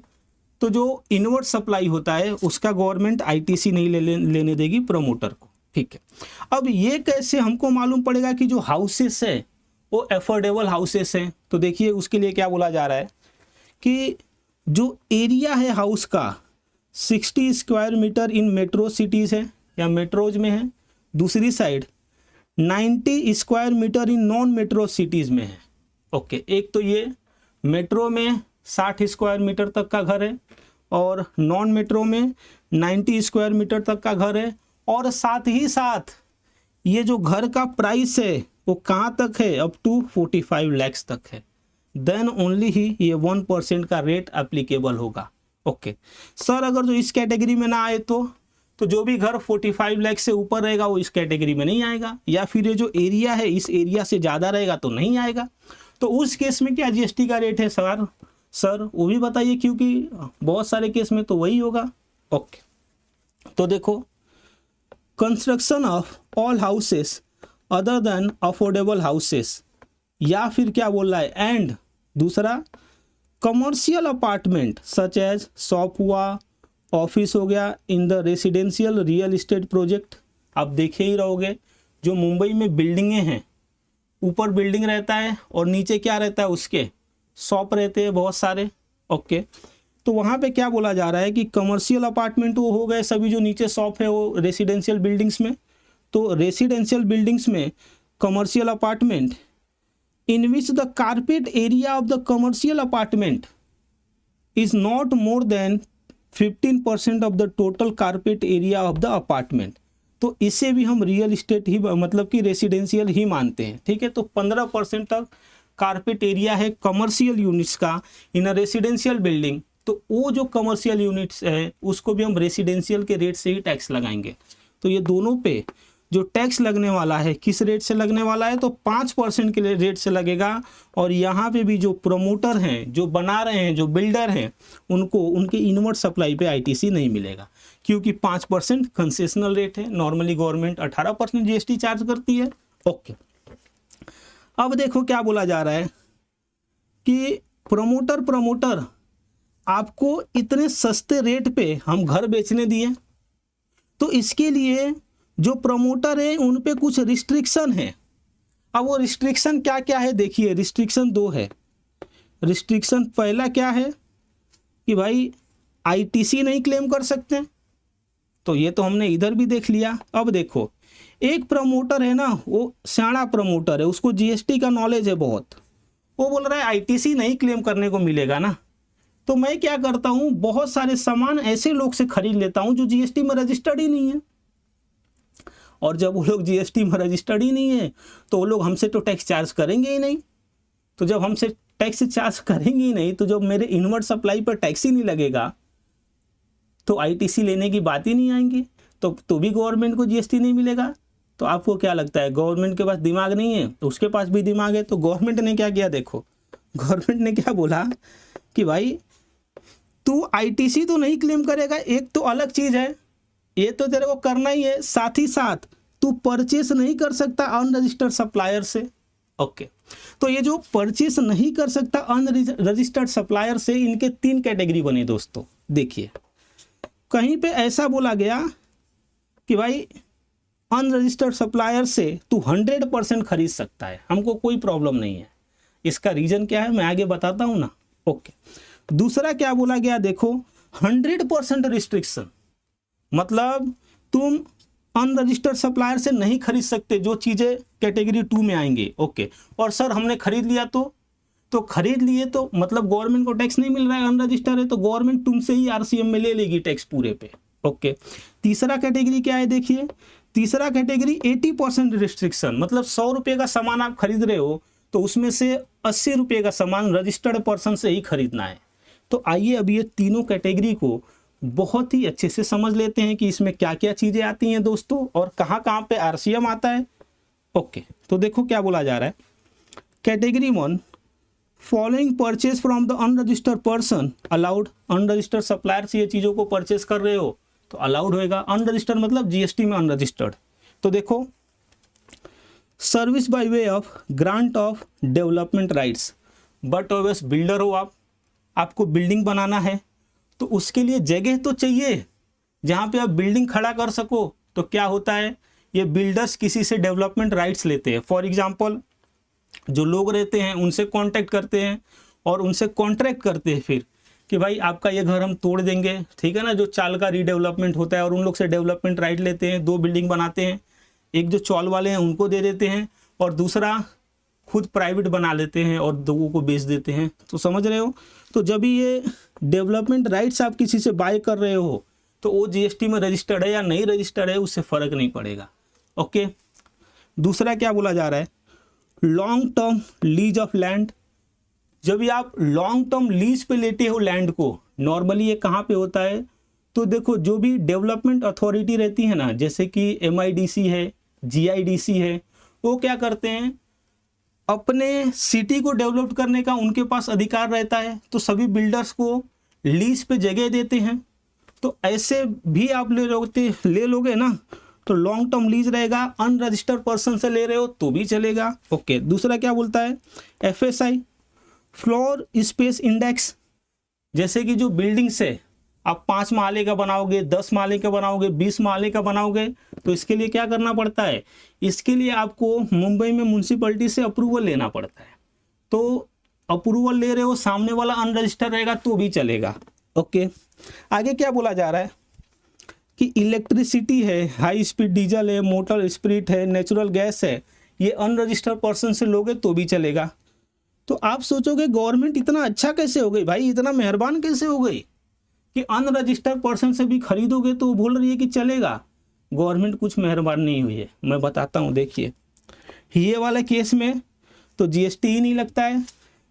Speaker 1: तो जो इनवर्ट सप्लाई होता है उसका गवर्नमेंट आईटीसी नहीं लेने देगी प्रमोटर को। ठीक है, अब ये कैसे हमको मालूम पड़ेगा कि जो हाउसेस है वो एफोर्डेबल हाउसेस हैं? तो देखिए उसके लिए क्या बोला जा रहा है कि जो एरिया है हाउस का 60 square metre in metro cities है या मेट्रोज में है, दूसरी side 90 square metre in non metro cities में है। ओके, एक तो ये मेट्रो में 60 स्क्वायर मीटर तक का घर है और नॉन मेट्रो में 90 स्क्वायर मीटर तक का घर है, और साथ ही साथ ये जो घर का प्राइस है वो कहाँ तक है, अप टू 45 लाख तक है। देन ओनली ही ये 1% का रेट एप्लीकेबल होगा। ओके सर, अगर जो इस कैटेगरी में ना आए तो जो भी घर 45 लाख से ऊपर रहेगा वो इस कैटेगरी में नहीं आएगा, या फिर ये जो एरिया है इस एरिया से ज़्यादा रहेगा तो नहीं आएगा। तो उस केस में क्या जीएसटी का रेट है सर वो भी बताइए, क्योंकि बहुत सारे केस में तो वही होगा। ओके, तो देखो, construction of all houses other than affordable houses, या फिर क्या बोल रहा है, एंड दूसरा commercial apartment such as shop हुआ, ऑफिस हो गया, in the residential real estate project. आप देखे ही रहोगे जो मुंबई में बिल्डिंगें हैं, ऊपर बिल्डिंग रहता है और नीचे क्या रहता है, उसके शॉप रहते हैं बहुत सारे। ओके, तो वहाँ पे क्या बोला जा रहा है कि कमर्शियल अपार्टमेंट वो हो गए सभी, जो नीचे शॉप है वो रेसिडेंशियल बिल्डिंग्स में। तो रेसिडेंशियल बिल्डिंग्स में commercial apartment in which the carpet area of the commercial apartment is not more than 15% of the total carpet area of the apartment। तो इसे भी हम रियल इस्टेट ही मतलब कि रेसिडेंशियल ही मानते हैं। ठीक है, तो 15% तक कारपेट एरिया है कमर्शियल यूनिट्स का इन अ रेसिडेंशियल बिल्डिंग, तो वो जो कमर्शियल यूनिट्स है उसको भी हम रेसिडेंशियल के रेट से ही टैक्स लगाएंगे। तो ये दोनों पे जो टैक्स लगने वाला है किस रेट से लगने वाला है, तो 5% के रेट से लगेगा। और यहाँ पे भी जो प्रमोटर हैं, जो बना रहे हैं, जो बिल्डर हैं, उनको उनके इनवर्ट सप्लाई पे आईटीसी नहीं मिलेगा, क्योंकि 5% कंसेशनल रेट है। नॉर्मली गवर्नमेंट 18% जीएसटी चार्ज करती है। ओके, अब देखो क्या बोला जा रहा है कि प्रमोटर आपको इतने सस्ते रेट पे हम घर बेचने दिए, तो इसके लिए जो प्रमोटर है उन पे कुछ रिस्ट्रिक्शन है। अब वो रिस्ट्रिक्शन क्या क्या है, देखिए रिस्ट्रिक्शन 2 है। रिस्ट्रिक्शन पहला क्या है कि भाई आईटीसी नहीं क्लेम कर सकते, तो ये तो हमने इधर भी देख लिया। अब देखो, एक प्रमोटर है ना, वो सियाना प्रमोटर है, उसको जीएसटी का नॉलेज है बहुत, वो बोल रहा है आईटीसी नहीं क्लेम करने को मिलेगा ना, तो मैं क्या करता हूँ, बहुत सारे सामान ऐसे लोग से खरीद लेता हूँ जो जीएसटी में रजिस्टर्ड ही नहीं है। और जब वो लोग जीएसटी में रजिस्टर्ड ही नहीं है तो वो लोग हमसे तो टैक्स चार्ज करेंगे ही नहीं। तो जब हमसे टैक्स चार्ज करेंगे ही नहीं, तो जब मेरे इनवर्ट सप्लाई पर टैक्स ही नहीं लगेगा तो आईटीसी लेने की बात ही नहीं आएंगी, तो भी गवर्नमेंट को जीएसटी नहीं मिलेगा। तो आपको क्या लगता है, गवर्नमेंट के पास दिमाग नहीं है? तो उसके पास भी दिमाग है। तो गवर्नमेंट ने क्या किया, देखो गवर्नमेंट ने क्या बोला कि भाई तू आईटीसी तो नहीं क्लेम करेगा, एक तो अलग चीज़ है, ये तो तेरे को करना ही है, साथ ही साथ तू परचेस नहीं कर सकता अनरजिस्टर्ड सप्लायर से। ओके, तो ये जो परचेस नहीं कर सकता अनरजिस्टर्ड सप्लायर से, इनके 3 कैटेगरी बने दोस्तों। देखिए, कहीं पे ऐसा बोला गया कि भाई अनरजिस्टर्ड सप्लायर से तू 100% खरीद सकता है, हमको कोई प्रॉब्लम नहीं है। इसका रीजन क्या है मैं आगे बताता हूँ ना। ओके, दूसरा क्या बोला गया, देखो 100% रिस्ट्रिक्शन, मतलब तुम अनरजिस्टर्ड सप्लायर से नहीं खरीद सकते जो चीज़ें कैटेगरी 2 में आएंगे। ओके, और सर हमने खरीद लिया तो खरीद लिए तो मतलब गवर्नमेंट को टैक्स नहीं मिल रहा है, अनरजिस्टर्ड है, तो गवर्नमेंट तुमसे ही आरसीएम में ले लेगी टैक्स पूरे पे। ओके, तीसरा कैटेगरी क्या है, देखिए तीसरा कैटेगरी 80% रिस्ट्रिक्शन, मतलब 100 रुपये का सामान आप खरीद रहे हो तो उसमें से 80 रुपये का सामान रजिस्टर्ड पर्सन से ही खरीदना है। तो आइए अब ये तीनों कैटेगरी को बहुत ही अच्छे से समझ लेते हैं कि इसमें क्या क्या चीज़ें आती हैं दोस्तों, और कहाँ कहाँ पे आरसीएम आता है। ओके, तो देखो क्या बोला जा रहा है, category 1 following purchase from the unregistered person allowed. Unregistered supplier से ये चीज़ों को परचेज कर रहे हो तो अलाउड होएगा। अनरजिस्टर्ड मतलब जीएसटी में अनरजिस्टर्ड। तो देखो, service by way of grant of development rights, but obvious builder हो आप, आपको बिल्डिंग बनाना है तो उसके लिए जगह तो चाहिए जहाँ पे आप बिल्डिंग खड़ा कर सको। तो क्या होता है, ये बिल्डर्स किसी से डेवलपमेंट राइट्स लेते हैं। फॉर एग्जांपल जो लोग रहते हैं उनसे कांटेक्ट करते हैं और उनसे कॉन्ट्रैक्ट करते हैं फिर कि भाई आपका ये घर हम तोड़ देंगे, ठीक है ना, जो चाल का रीडेवलपमेंट होता है, और उन लोग से डेवलपमेंट राइट लेते हैं। 2 बिल्डिंग बनाते हैं, एक जो चौल वाले हैं उनको दे देते हैं और दूसरा खुद प्राइवेट बना लेते हैं और 2 को बेच देते हैं। तो समझ रहे हो, तो जब ये डेवलपमेंट राइट्स आप किसी से बाय कर रहे हो तो वो जीएसटी में रजिस्टर्ड है या नहीं रजिस्टर्ड है उससे फ़र्क नहीं पड़ेगा। ओके, दूसरा क्या बोला जा रहा है, long term lease of land. जब भी आप लॉन्ग टर्म लीज पे लेते हो लैंड को, नॉर्मली ये कहाँ पे होता है, तो देखो जो भी डेवलपमेंट अथॉरिटी रहती है ना, जैसे कि MIDC है, GIDC है, वो क्या करते हैं, अपने सिटी को डेवलप करने का उनके पास अधिकार रहता है, तो सभी बिल्डर्स को लीज पे जगह देते हैं। तो ऐसे भी आप ले लोगे ना तो लॉन्ग टर्म लीज रहेगा। अनरजिस्टर्ड पर्सन से ले रहे हो तो भी चलेगा। ओके, दूसरा क्या बोलता है, FSI फ्लोर स्पेस इंडेक्स। जैसे कि जो बिल्डिंग्स है आप 5 माले का बनाओगे, 10 माले का बनाओगे, 20 माले का बनाओगे, तो इसके लिए क्या करना पड़ता है, इसके लिए आपको मुंबई में म्यूनसिपैलिटी से अप्रूवल लेना पड़ता है। तो अप्रूवल ले रहे हो, सामने वाला अनरजिस्टर्ड रहेगा तो भी चलेगा। ओके, आगे क्या बोला जा रहा है कि इलेक्ट्रिसिटी है, हाई स्पीड डीजल है, मोटर स्पिरिट है, नेचुरल गैस है, ये अनरजिस्टर्ड पर्सन से लोगे तो भी चलेगा। तो आप सोचोगे गवर्नमेंट इतना अच्छा कैसे हो गई भाई, इतना मेहरबान कैसे हो गई कि अनरजिस्टर्ड पर्सन से भी खरीदोगे तो बोल रही है कि चलेगा। गवर्नमेंट कुछ मेहरबान नहीं हुई है, मैं बताता हूँ। देखिए, ये वाले केस में तो जीएसटी ही नहीं लगता है,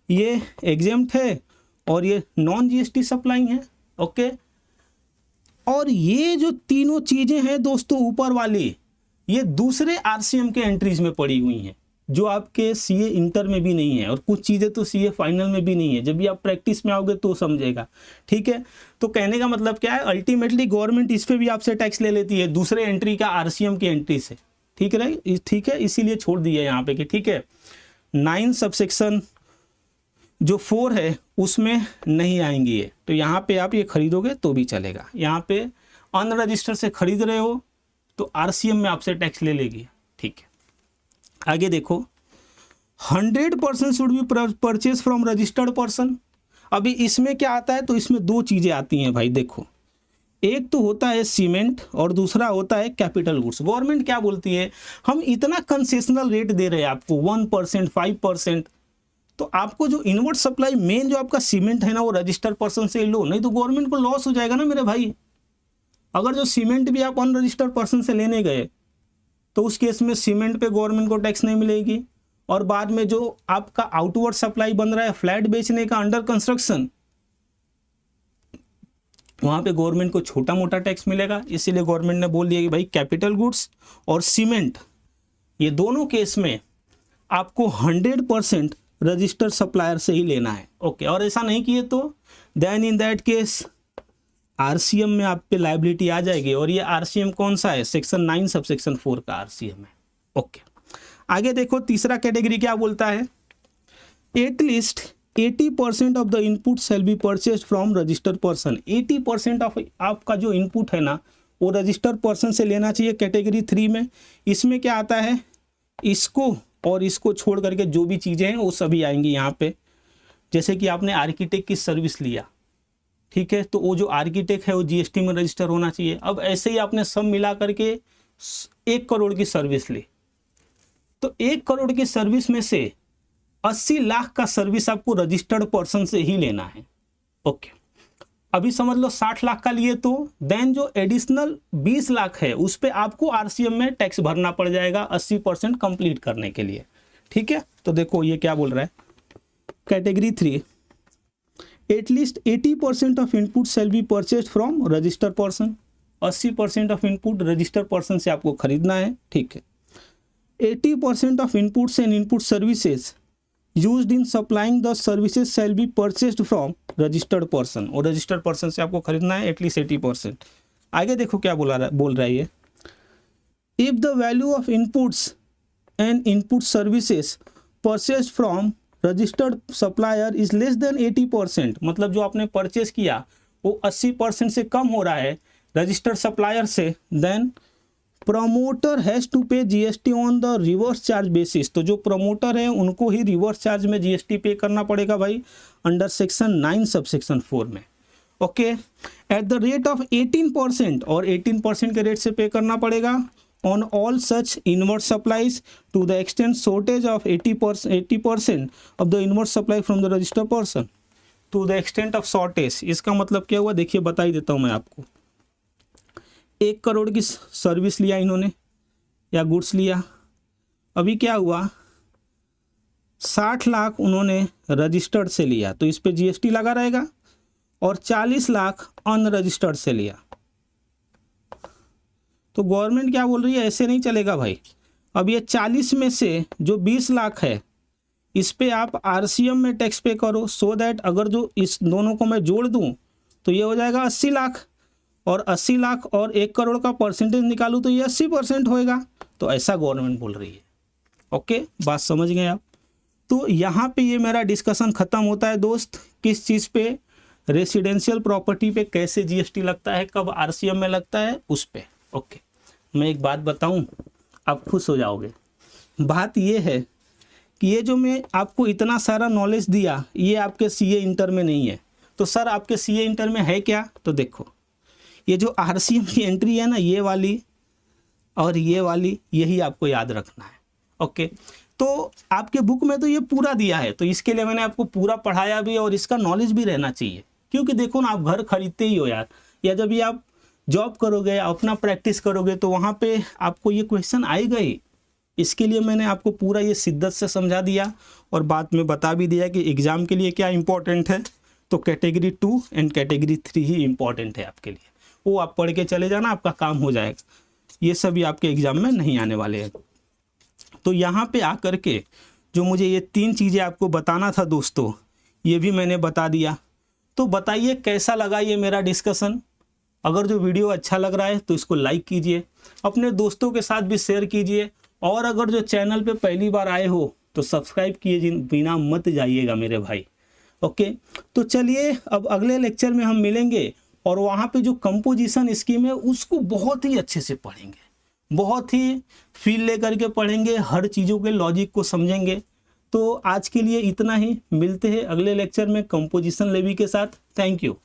Speaker 1: ये एग्जेम्प्ट है और ये नॉन जीएसटी सप्लाइंग है। ओके, और ये जो तीनों चीज़ें हैं दोस्तों ऊपर वाली, ये दूसरे आरसीएम के एंट्रीज में पड़ी हुई हैं जो आपके सीए इंटर में भी नहीं है, और कुछ चीज़ें तो सीए फाइनल में भी नहीं है। जब भी आप प्रैक्टिस में आओगे तो समझेगा, ठीक है। तो कहने का मतलब क्या है, अल्टीमेटली गवर्नमेंट इस पर भी आपसे टैक्स ले लेती है दूसरे एंट्री का आरसीएम की एंट्री से, ठीक है, ठीक है, इसीलिए छोड़ दिया यहाँ पे कि ठीक है 9 सबसेक्शन जो 4 है उसमें नहीं आएंगी ये, तो यहाँ पे आप ये खरीदोगे तो भी चलेगा। यहाँ पे अनरजिस्टर्ड से खरीद रहे हो तो आरसीएम में आपसे टैक्स ले लेगी, ठीक है। आगे देखो, 100% should be purchase from registered person. अभी इसमें क्या आता है, तो इसमें 2 चीज़ें आती हैं भाई। देखो, एक तो होता है सीमेंट और दूसरा होता है कैपिटल गुड्स। गवर्नमेंट क्या बोलती है, हम इतना कंसेशनल रेट दे रहे हैं आपको 1%, 5%, तो आपको जो इनवर्ट सप्लाई मेन जो आपका सीमेंट है ना वो रजिस्टर्ड पर्सन से लो, नहीं तो गवर्नमेंट को लॉस हो जाएगा ना मेरे भाई। अगर जो सीमेंट भी आप अनरजिस्टर्ड पर्सन से लेने गए तो उस केस में सीमेंट पे गवर्नमेंट को टैक्स नहीं मिलेगी, और बाद में जो आपका आउटवर्ड सप्लाई बन रहा है फ्लैट बेचने का अंडर कंस्ट्रक्शन, वहां पे गवर्नमेंट को छोटा मोटा टैक्स मिलेगा। इसीलिए गवर्नमेंट ने बोल दिया कि भाई कैपिटल गुड्स और सीमेंट ये दोनों केस में आपको 100% रजिस्टर्ड सप्लायर से ही लेना है। ओके, और ऐसा नहीं किए तो then in that case RCM में आप पे लायबिलिटी आ जाएगी, और ये आरसीएम कौन सा है, सेक्शन 9 सबसेक्शन 4 का आरसीएम है। ओके, आगे देखो, तीसरा कैटेगरी क्या बोलता है, at least 80% of the input shall be purchase from registered person. 80% of आपका जो इनपुट है ना वो रजिस्टर्ड पर्सन से लेना चाहिए कैटेगरी 3 में। इसमें क्या आता है, इसको और इसको छोड़ करके जो भी चीज़ें हैं वो सभी आएंगी यहाँ पे। जैसे कि आपने आर्किटेक्ट की सर्विस लिया, ठीक है, तो वो जो आर्किटेक्ट है वो जीएसटी में रजिस्टर होना चाहिए। अब ऐसे ही आपने सब मिला करके 1 करोड़ की सर्विस ली, तो 1 करोड़ की सर्विस में से 80 लाख का सर्विस आपको रजिस्टर्ड पर्सन से ही लेना है। ओके, अभी समझ लो 60 लाख का लिए तो देन जो एडिशनल 20 लाख है उस पे आपको आरसीएम में टैक्स भरना पड़ जाएगा 80% कंप्लीट करने के लिए, ठीक है। तो देखो ये क्या बोल रहा है, category 3, at least 80% of input shall be purchase from registered person. 80% of input registered person से आपको खरीदना है, ठीक है। 80% of inputs and input services used in supplying the services shall be purchased from registered person, और रजिस्टर्ड पर्सन से आपको खरीदना है एटलीस्ट 80%। आगे देखो क्या बोल रहा है ये, if the value of inputs and input services purchased from registered supplier is less than 80%, मतलब जो आपने परचेज किया वो 80% से कम हो रहा है रजिस्टर्ड सप्लायर से, then promoter has to pay GST on the reverse charge basis, तो जो प्रमोटर है उनको ही रिवर्स चार्ज में जीएसटी पे करना पड़ेगा भाई अंडर सेक्शन 9 सबसेक्शन 4 में। Okay, at the rate of 18%, और 18% के रेट से पे करना पड़ेगा on all such inward supplies to the extent shortage of 80% of the inward supply from the registered person to the extent of shortage. इसका मतलब क्या हुआ, देखिए बता ही देता हूँ मैं आपको। 1 करोड़ की सर्विस लिया इन्होंने या गुड्स लिया, अभी क्या हुआ 60 लाख उन्होंने रजिस्टर्ड से लिया तो इस पे जीएसटी लगा रहेगा, और 40 लाख अनरजिस्टर्ड से लिया तो गवर्नमेंट क्या बोल रही है, ऐसे नहीं चलेगा भाई। अब ये 40 में से जो 20 लाख है इस पे आप आरसीएम में टैक्स पे करो, सो दैट अगर जो इस दोनों को मैं जोड़ दूं तो ये हो जाएगा 80 लाख, और 80 लाख और 1 करोड़ का परसेंटेज निकालूँ तो ये 80% होएगा, तो ऐसा गवर्नमेंट बोल रही है। ओके, बात समझ गए आप। तो यहाँ पे ये मेरा डिस्कशन ख़त्म होता है दोस्त, किस चीज़ पे, रेसिडेंशियल प्रॉपर्टी पे कैसे जीएसटी लगता है, कब आरसीएम में लगता है, उस पे। ओके, मैं एक बात बताऊं, आप खुश हो जाओगे। बात ये है कि ये जो मैं आपको इतना सारा नॉलेज दिया ये आपके सीए इंटर में नहीं है। तो सर आपके सीए इंटर में है क्या, तो देखो ये जो आरसीएम की एंट्री है ना, ये वाली और ये वाली, यही आपको याद रखना है। ओके, तो आपके बुक में तो ये पूरा दिया है, तो इसके लिए मैंने आपको पूरा पढ़ाया भी और इसका नॉलेज भी रहना चाहिए। क्योंकि देखो ना, आप घर खरीदते ही हो यार, या जब ये आप जॉब करोगे या अपना प्रैक्टिस करोगे तो वहाँ पे आपको ये क्वेश्चन आएगा ही। इसके लिए मैंने आपको पूरा ये शिद्दत से समझा दिया और बाद में बता भी दिया कि एग्ज़ाम के लिए क्या इंपॉर्टेंट है। तो category 2 and category 3 he important है आपके लिए, वो आप पढ़ के चले जाना, आपका काम हो जाएगा। ये सभी आपके एग्ज़ाम में नहीं आने वाले हैं। तो यहाँ पे आकर के जो मुझे ये 3 चीज़ें आपको बताना था दोस्तों, ये भी मैंने बता दिया। तो बताइए कैसा लगा ये मेरा डिस्कशन। अगर जो वीडियो अच्छा लग रहा है तो इसको लाइक कीजिए, अपने दोस्तों के साथ भी शेयर कीजिए, और अगर जो चैनल पे पहली बार आए हो तो सब्सक्राइब किए बिना मत जाइएगा मेरे भाई। ओके, तो चलिए अब अगले लेक्चर में हम मिलेंगे और वहाँ पे जो कंपोजिशन स्कीम है उसको बहुत ही अच्छे से पढ़ेंगे, बहुत ही फील लेकर के पढ़ेंगे, हर चीज़ों के लॉजिक को समझेंगे। तो आज के लिए इतना ही, मिलते हैं अगले लेक्चर में कंपोजिशन लेवी के साथ। Thank you.